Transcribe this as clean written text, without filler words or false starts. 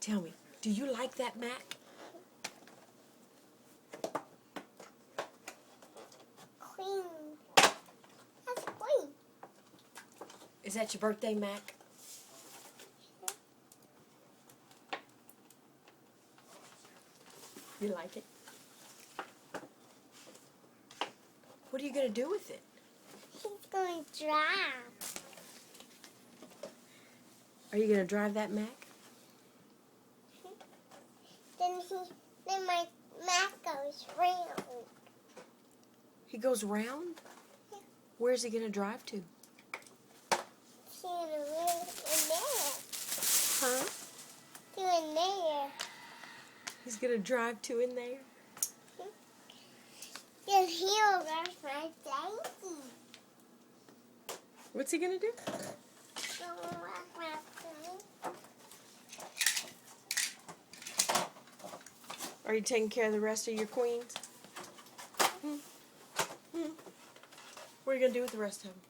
Tell me, do you like that Mac? Queen. That's Queen. Is that your birthday Mac? You like it? What are you going to do with it? He's going to drive. Are you going to drive that Mac? Then my Mac goes round. He goes round? Yeah. Where's he going to drive to? In there. Huh? To in there. He's going to drive to in there? Then he'll rush my daisy. What's he going to do? Are you taking care of the rest of your queens? What are you going to do with the rest of them?